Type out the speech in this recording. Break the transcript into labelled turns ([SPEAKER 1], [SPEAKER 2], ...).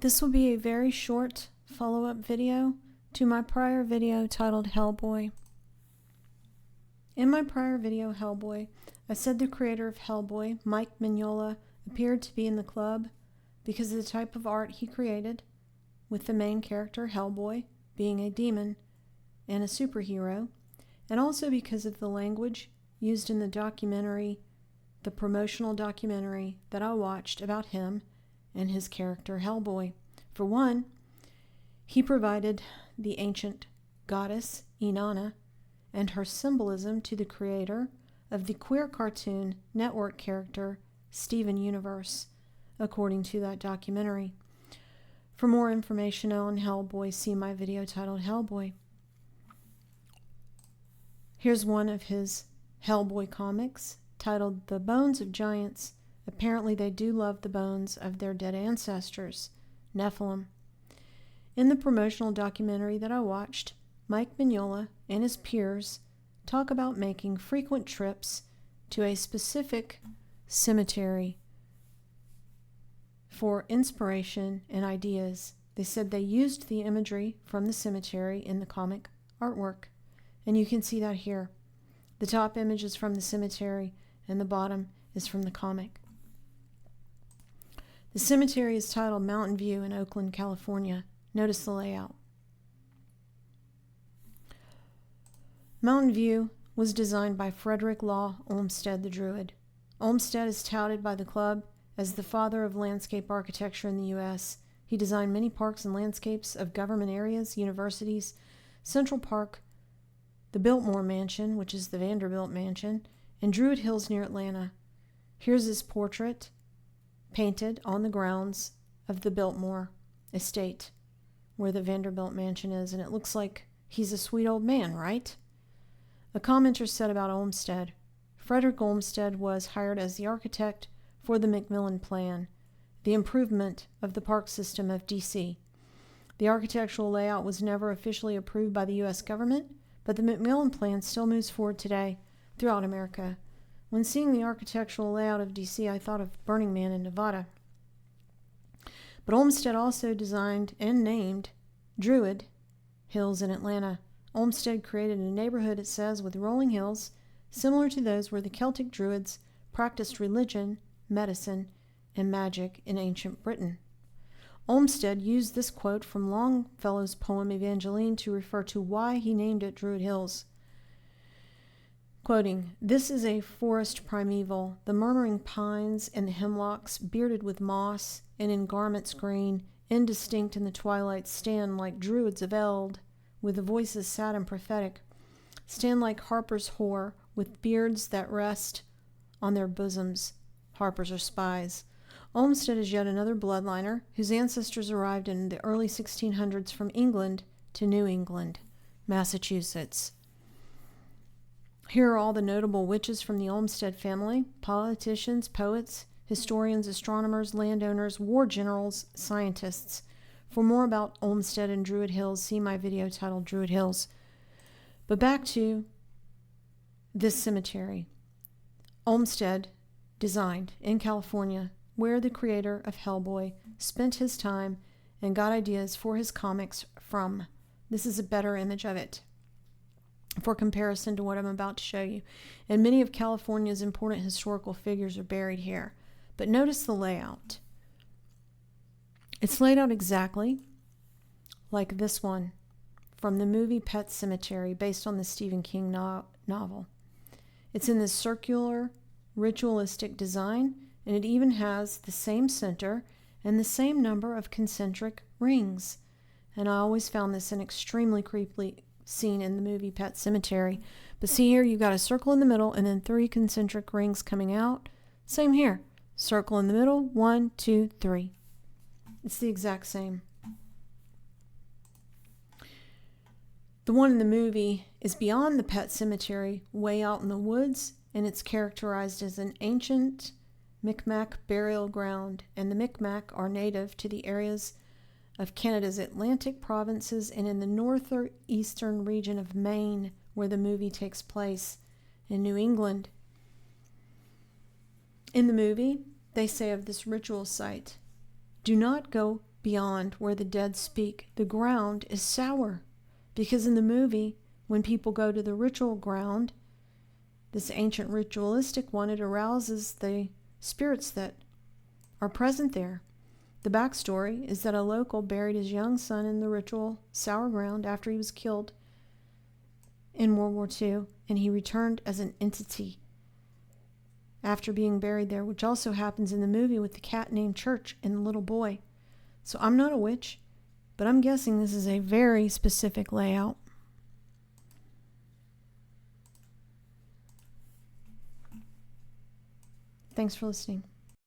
[SPEAKER 1] This will be a very short follow-up video to my prior video titled Hellboy. In my prior video, Hellboy, I said the creator of Hellboy, Mike Mignola, appeared to be in the club because of the type of art he created, with the main character, Hellboy, being a demon and a superhero, and also because of the language used in the documentary, the promotional documentary that I watched about him and his character Hellboy. For one, he provided the ancient goddess Inanna and her symbolism to the creator of the queer cartoon network character Steven Universe, according to that documentary. For more information on Hellboy, see my video titled Hellboy. Here's one of his Hellboy comics titled The Bones of Giants. Apparently they do love the bones of their dead ancestors, Nephilim. In the promotional documentary that I watched, Mike Mignola and his peers talk about making frequent trips to a specific cemetery for inspiration and ideas. They said they used the imagery from the cemetery in the comic artwork, and you can see that here. The top image is from the cemetery and the bottom is from the comic. The cemetery is titled Mountain View in Oakland, California. Notice the layout. Mountain View was designed by Frederick Law Olmsted the Druid. Olmsted is touted by the club as the father of landscape architecture in the U.S. He designed many parks and landscapes of government areas, universities, Central Park, the Biltmore Mansion, which is the Vanderbilt Mansion, and Druid Hills near Atlanta. Here's his portrait, painted on the grounds of the Biltmore estate, where the Vanderbilt Mansion is, and it looks like he's a sweet old man, right? A commenter said about Olmsted, Frederick Olmsted was hired as the architect for the McMillan Plan, the improvement of the park system of D.C. The architectural layout was never officially approved by the U.S. government, but the McMillan Plan still moves forward today throughout America. When seeing the architectural layout of D.C., I thought of Burning Man in Nevada. But Olmsted also designed and named Druid Hills in Atlanta. Olmsted created a neighborhood, it says, with rolling hills, similar to those where the Celtic Druids practiced religion, medicine, and magic in ancient Britain. Olmsted used this quote from Longfellow's poem Evangeline to refer to why he named it Druid Hills. Quoting, "This is a forest primeval, the murmuring pines and the hemlocks, bearded with moss and in garments green, indistinct in the twilight, stand like druids of eld, with voices sad and prophetic, stand like harpers hoar, with beards that rest on their bosoms. Harpers are spies." Olmsted is yet another bloodliner whose ancestors arrived in the early 1600s from England to New England, Massachusetts. Here are all the notable witches from the Olmsted family: politicians, poets, historians, astronomers, landowners, war generals, scientists. For more about Olmsted and Druid Hills, see my video titled Druid Hills. But back to this cemetery. Olmsted designed in California, where the creator of Hellboy spent his time and got ideas for his comics from. This is a better image of it for comparison to what I'm about to show you. And many of California's important historical figures are buried here. But notice the layout. It's laid out exactly like this one from the movie Pet Sematary, based on the Stephen King novel. It's in this circular, ritualistic design, and it even has the same center and the same number of concentric rings. And I always found this an extremely creepy scene in the movie Pet Sematary. But see here, you've got a circle in the middle and then 3 concentric rings coming out. Same here. Circle in the middle, 1, 2, 3. It's the exact same. The one in the movie is beyond the Pet Sematary, way out in the woods, and it's characterized as an ancient Micmac burial ground, and the Micmac are native to the areas of Canada's Atlantic provinces and in the northeastern region of Maine, where the movie takes place, in New England. In the movie, they say of this ritual site, "Do not go beyond where the dead speak, the ground is sour. Because in the movie, when people go to the ritual ground, this ancient ritualistic one, it arouses the spirits that are present there. The backstory is that a local buried his young son in the ritual sour ground after he was killed in World War II, and he returned as an entity after being buried there, which also happens in the movie with the cat named Church and the little boy. So I'm not a witch, but I'm guessing this is a very specific layout. Thanks for listening.